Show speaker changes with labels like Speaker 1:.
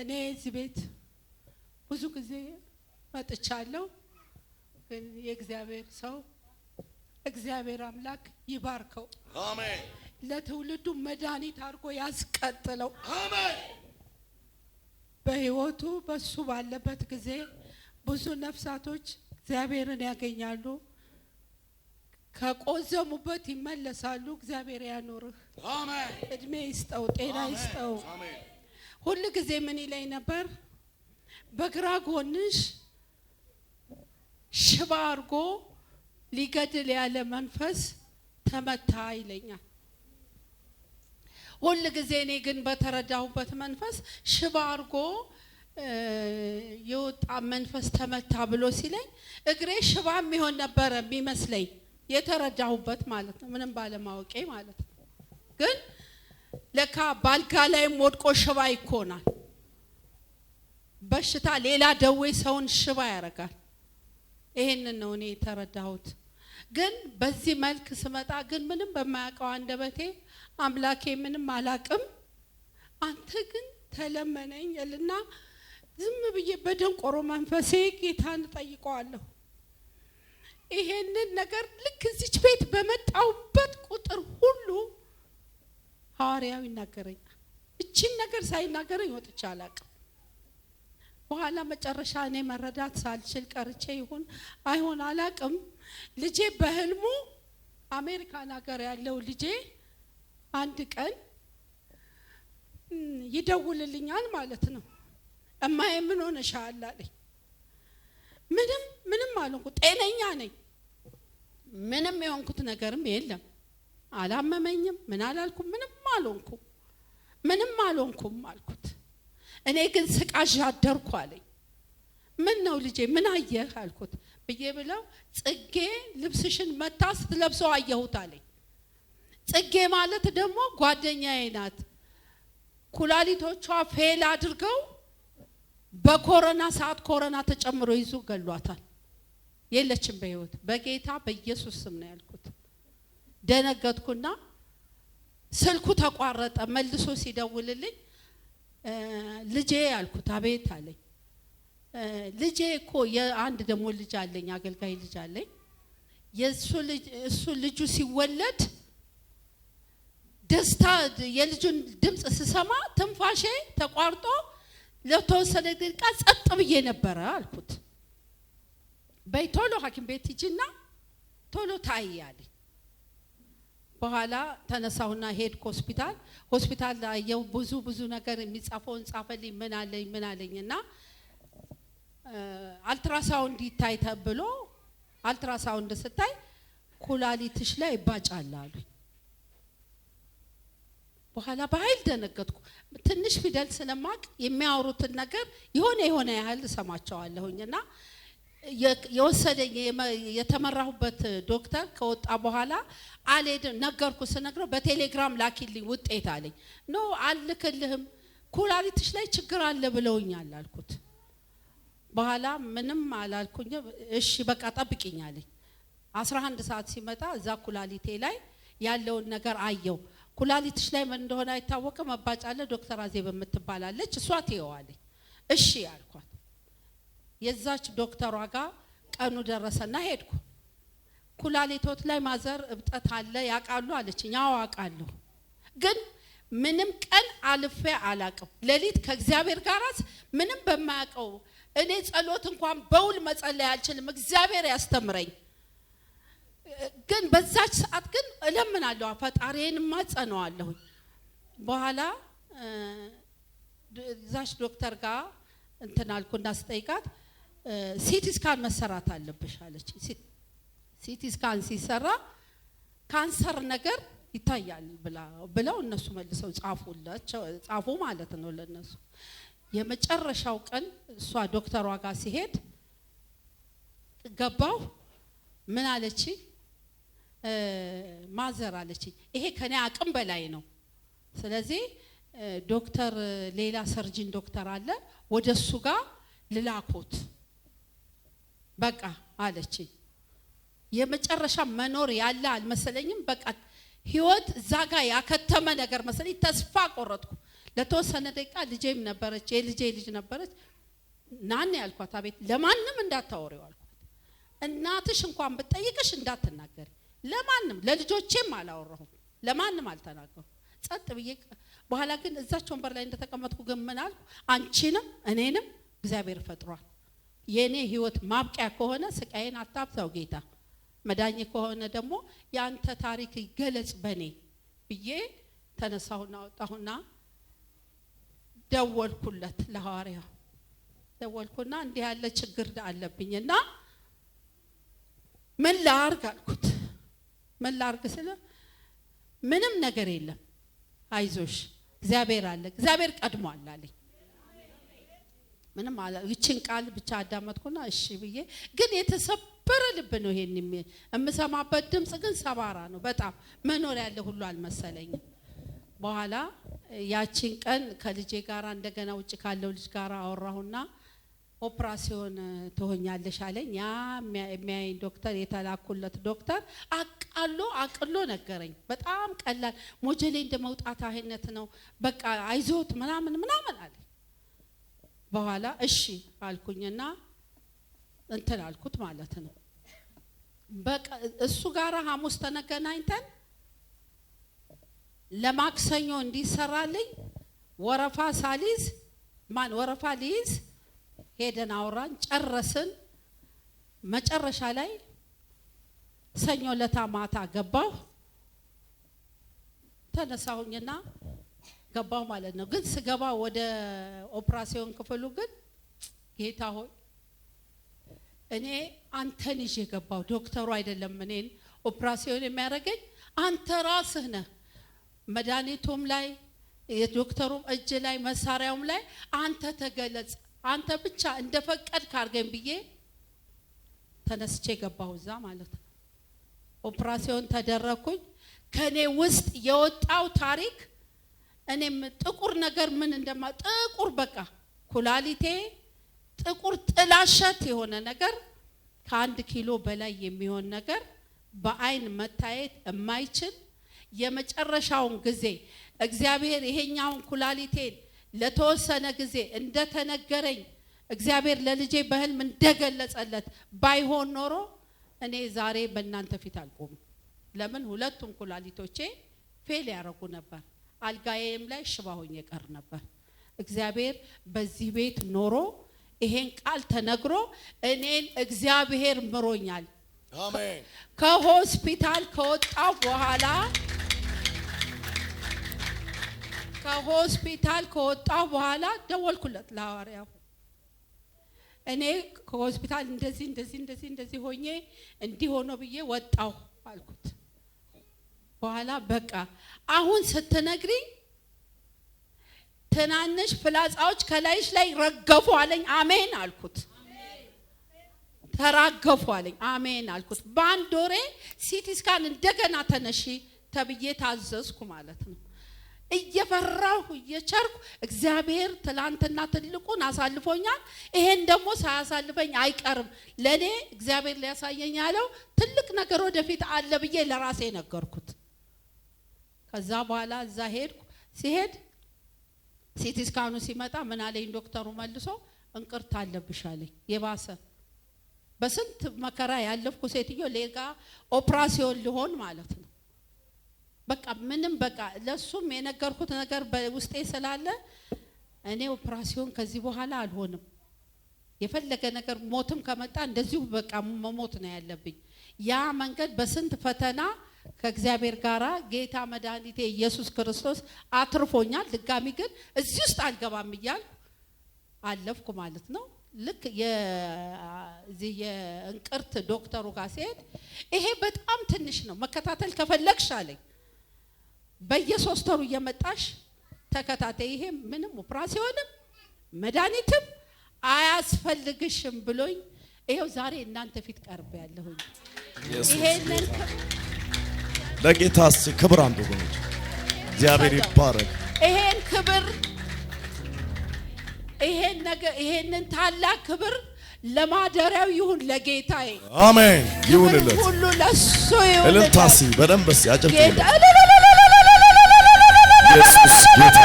Speaker 1: እኔ እዚህ ቤት ብዙ ጊዜ መጥቻለሁ። ግን የእግዚአብሔር ሰው እግዚአብሔር አምላክ ይባርከው።
Speaker 2: አሜን።
Speaker 1: ለትውልዱ መድኃኒት አድርጎ ያስቀጥለው።
Speaker 2: አሜን።
Speaker 1: በህይወቱ በሱ ባለበት ጊዜ ብዙ ነፍሳቶች እግዚአብሔርን ያገኛሉ፣ ከቆዘሙበት ይመለሳሉ። እግዚአብሔር ያኖርህ።
Speaker 2: አሜን።
Speaker 1: እድሜ ይስጠው፣ ጤና ይስጠው።
Speaker 2: አሜን።
Speaker 1: ሁሉ ጊዜ ምን ይለኝ ነበር? በግራ ጎንሽ ሽባ አርጎ ሊገድል ያለ መንፈስ ተመታ ይለኛል። ሁሉ ጊዜ እኔ ግን በተረዳሁበት መንፈስ ሽባ አርጎ የወጣ መንፈስ ተመታ ብሎ ሲለኝ እግሬ ሽባ የሚሆን ነበር የሚመስለኝ፣ የተረዳሁበት ማለት ነው፣ ምንም ባለማወቄ ማለት ነው። ግን ለካ ባልጋ ላይም ወድቆ ሽባ ይኮናል። በሽታ ሌላ ደዌ ሰውን ሽባ ያረጋል። ይሄንን ነው እኔ የተረዳሁት። ግን በዚህ መልክ ስመጣ ግን ምንም በማያውቀው አንደበቴ አምላኬ ምንም አላቅም፣ አንተ ግን ተለመነኝ እልና ዝም ብዬ በደንቆሮ መንፈሴ ጌታን ጠይቀዋለሁ። ይሄንን ነገር ልክ እዚች ቤት በመጣውበት ቁጥር ሁሉ ሐዋርያው ይናገረኛል። እቺን ነገር ሳይናገረኝ ወጥቼ አላቅም። በኋላ መጨረሻ እኔ መረዳት ሳልችል ቀርቼ ይሁን አይሆን አላቅም፣ ልጄ በህልሙ አሜሪካን ሀገር ያለው ልጄ አንድ ቀን ይደውልልኛል ማለት ነው። እማዬ ምን ሆነሻል አለኝ። ምንም አልሆንኩ፣ ጤነኛ ነኝ። ምንም የሆንኩት ነገርም የለም፣ አላመመኝም፣ ምን አላልኩም፣ ምንም አልሆንኩም አልኩት። እኔ ግን ስቃዥ አደርኩ አለኝ። ምን ነው ልጄ ምን አየህ አልኩት። ብዬ ብለው ጽጌ ልብስሽን መታ ስትለብሰው አየሁት አለኝ። ጽጌ ማለት ደግሞ ጓደኛዬ ናት። ኩላሊቶቿ ፌል አድርገው በኮሮና ሰዓት ኮሮና ተጨምሮ ይዞ ገሏታል። የለችም በህይወት። በጌታ በኢየሱስ ስም ነው ያልኩት። ደነገጥኩና ስልኩ ተቋረጠ። መልሶ ሲደውልልኝ ልጄ ያልኩት አቤት አለኝ። ልጄ እኮ የአንድ ደግሞ ልጅ አለኝ፣ አገልጋይ ልጅ አለኝ። እሱ ልጁ ሲወለድ ደስታ የልጁን ድምጽ ስሰማ ትንፋሼ ተቋርጦ ለተወሰነ ደቂቃ ጸጥ ብዬ ነበር አልኩት። በይ ቶሎ ሐኪም ቤት ሂጂና ቶሎ ታይ አለኝ። በኋላ ተነሳውና ሄድኩ ሆስፒታል ያየው ብዙ ነገር የሚጻፈውን ጻፈልኝ። ምን አለኝና አልትራሳውንድ ይታይ ተብሎ አልትራሳውንድ ስታይ ኩላሊትሽ ላይ ይባጫል አሉኝ። በኋላ በኃይል ደነገጥኩ። ትንሽ ፊደል ስለማቅ የሚያወሩትን ነገር የሆነ ያህል ሰማቸዋለሁኝና የወሰደኝ የተመራሁበት ዶክተር ከወጣ በኋላ አልሄድም ነገርኩ። ስነግረው በቴሌግራም ላኪልኝ ውጤት አለኝ። ኖ አልክልህም፣ ኩላሊትሽ ላይ ችግር አለ ብለውኛል አልኩት። በኋላ ምንም አላልኩኝ። እሺ በቃ ጠብቂኝ አለኝ። 11 ሰዓት ሲመጣ እዛ ኩላሊቴ ላይ ያለውን ነገር አየው። ኩላሊትሽ ላይ ምን እንደሆነ አይታወቅም፣ መባጫለ። ዶክተር አዜብ የምትባላለች እሷ ትየዋለች። እሺ አልኳት። የዛች ዶክተሯ ጋር ቀኑ ደረሰና ሄድኩ። ኩላሊቶት ላይ ማዘር እብጠት አለ ያቃሉ አለችኝ። አዎ አቃለሁ፣ ግን ምንም ቀን አልፌ አላቅም። ሌሊት ከእግዚአብሔር ጋርስ ምንም በማያቀው እኔ ጸሎት እንኳን በውል መጸለይ አልችልም፣ እግዚአብሔር ያስተምረኝ። ግን በዛች ሰዓት ግን እለምናለሁ፣ ፈጣሪዬን ማጸነዋለሁ። በኋላ ዛች ዶክተር ጋር እንትናልኩና ስጠይቃት ሲቲ ስካን መሰራት አለብሽ አለች። ሲቲ ስካን ሲሰራ ካንሰር ነገር ይታያል ብለው እነሱ መልሰው ጻፉ ማለት ነው ለነሱ። የመጨረሻው ቀን እሷ ዶክተሯ ጋር ሲሄድ ገባው። ምን አለች? ማዘር አለች ይሄ ከኔ አቅም በላይ ነው፣ ስለዚህ ዶክተር ሌላ ሰርጂን ዶክተር አለ ወደሱ ጋር ልላኮት በቃ አለች። የመጨረሻ መኖር ያለ አልመሰለኝም። በቃ ህይወት ዛጋ ያከተመ ነገር መሰለኝ። ተስፋ ቆረጥኩ። ለተወሰነ ደቂቃ ልጄም ነበረች የልጄ ልጅ ነበረች ናን ያልኳት አቤት ለማንም እንዳታወሪው አልኳት እናትሽ እንኳን ብትጠይቅሽ እንዳትናገሪ ለማንም ለልጆቼም አላወራሁም ለማንም አልተናገርኩም ጸጥ ብዬ በኋላ ግን እዛች ወንበር ላይ እንደተቀመጥኩ ግን ምን አልኩ አንቺንም እኔንም እግዚአብሔር ፈጥሯል የኔ ህይወት ማብቂያ ከሆነ ስቃዬን አታብዛው ጌታ መዳኝ ከሆነ ደግሞ ያንተ ታሪክ ይገለጽ በኔ ብዬ ተነሳሁና ወጣሁና ደወልኩለት ለሐዋርያው ደወልኩና እንዲህ ያለ ችግር አለብኝና ምን ላርግ አልኩት ምን ላርግ ስለ ምንም ነገር የለም አይዞሽ እግዚአብሔር አለ እግዚአብሔር ቀድሟል አለኝ ምንም አለ እቺን ቃል ብቻ አዳመጥኩና እሺ ብዬ ግን የተሰበረ ልብ ነው ይሄን እምሰማበት ድምጽ ግን ሰባራ ነው በጣም መኖር ያለ ሁሉ አልመሰለኝም በኋላ ያቺን ቀን ከልጄ ጋር እንደገና ውጭ ካለው ልጅ ጋር አወራሁና ኦፕራሲዮን ትሆኛለሽ አለኝ ያ የሚያይ ዶክተር የተላኩለት ዶክተር አቅሎ ነገረኝ በጣም ቀላል ሞጀሌ እንደመውጣት አይነት ነው በቃ አይዞት ምናምን አለ በኋላ እሺ አልኩኝና እንትን አልኩት ማለት ነው በቃ እሱ ጋር ሐሙስ ተገናኝተን ለማክሰኞ እንዲሰራልኝ ወረፋ ሳሊዝ ማን ወረፋ ሊዝ ሄደን አውራን ጨረስን መጨረሻ ላይ ሰኞ ለታማታ ገባሁ ተነሳሁኝና ገባሁ ማለት ነው ግን ስገባ ወደ ኦፕራሲዮን ክፍሉ ግን ጌታ ሆይ እኔ አንተን ይዤ ገባሁ ዶክተሩ አይደለም እኔን ኦፕራሲዮን የሚያደርገኝ አንተ ራስህ ነህ መድኃኒቱም ላይ የዶክተሩም እጅ ላይ መሳሪያውም ላይ አንተ ተገለጽ አንተ ብቻ እንደፈቀድክ አርገን ብዬ ተነስቼ ገባሁ እዛ ማለት ነው ኦፕራሲዮን ተደረኩኝ ከኔ ውስጥ የወጣው ታሪክ እኔም ጥቁር ነገር ምን እንደማ ጥቁር በቃ ኩላሊቴ ጥቁር ጥላሸት የሆነ ነገር ከ1 ኪሎ በላይ የሚሆን ነገር በአይን መታየት የማይችል የመጨረሻውን ጊዜ እግዚአብሔር ይሄኛውን ኩላሊቴን ለተወሰነ ጊዜ እንደተነገረኝ እግዚአብሔር ለልጄ በህልም እንደገለጸለት ባይሆን ኖሮ እኔ ዛሬ በእናንተ ፊት አልቆም ለምን ሁለቱም ኩላሊቶቼ ፌል ያረጉ ነበር አልጋዬም ላይ ሽባ ሆኜ ቀር ነበር እግዚአብሔር በዚህ ቤት ኖሮ ይሄን ቃል ተነግሮ እኔን እግዚአብሔር ምሮኛል አሜን ከሆስፒታል ከወጣው በኋላ ደወልኩለት ለሐዋርያው እኔ ከሆስፒታል እንደዚህ ሆኜ እንዲሆነ ብዬ ወጣው አልኩት በኋላ በቃ አሁን ስትነግሪ ተናነሽ ፍላጻዎች ከላይሽ ላይ ረገፉ አለኝ አሜን አልኩት ተራገፉ አለኝ አሜን አልኩት ባንድ ወሬ ሲቲ ስካን እንደገና ተነሺ ተብዬ ታዘዝኩ ማለት ነው እየፈራሁ እየቸርኩ እግዚአብሔር ትላንትና ትልቁን አሳልፎኛል ይሄን ደግሞ ሳያሳልፈኝ አይቀርም ለኔ እግዚአብሔር ሊያሳየኝ ያለው ትልቅ ነገር ወደፊት አለ ብዬ ለራሴ ነገርኩት ከዛ በኋላ እዛ ሄድኩ ሲሄድ ሲቲ ስካኑ ሲመጣ ምን አለኝ ዶክተሩ መልሶ እንቅርት አለብሽ አለኝ የባሰ በስንት መከራ ያለፍኩ ሴትዮ ሌጋ ኦፕራሲዮን ሊሆን ማለት ነው በቃ ምንም በቃ ለሱም የነገርኩት ነገር በውስጤ ስላለ እኔ ኦፕራሲዮን ከዚህ በኋላ አልሆንም የፈለገ ነገር ሞትም ከመጣ እንደዚሁ በቃ መሞት ነው ያለብኝ ያ መንገድ በስንት ፈተና ከእግዚአብሔር ጋራ ጌታ መድኃኒቴ ኢየሱስ ክርስቶስ አትርፎኛል ድጋሚ ግን እዚህ ውስጥ አልገባም ይያል አለፍኩ ማለት ነው ልክ የእንቅርት ዶክተሩ ጋር ሲሄድ ይሄ በጣም ትንሽ ነው መከታተል ከፈለግሽ አለኝ በየ3 ወሩ እየመጣሽ ተከታታይ ይሄ ምንም ኦፕራሲዮንም መድኃኒትም አያስፈልግሽም ብሎኝ ይሄው ዛሬ እናንተ ፊት ቀርብ ያለሁኝ ይሄንን
Speaker 2: ለጌታስ ክብር አንዱ ነው እግዚአብሔር ይባረክ
Speaker 1: ይሄን ክብር ይሄንን ታላቅ ክብር ለማደሪያው ይሁን ለጌታዬ
Speaker 2: አሜን ይሁንለት
Speaker 1: ሁሉ ለሱ ይሁን
Speaker 2: እልልታሲ በደንብ ያጨብጭቡ ኢየሱስ ጌታ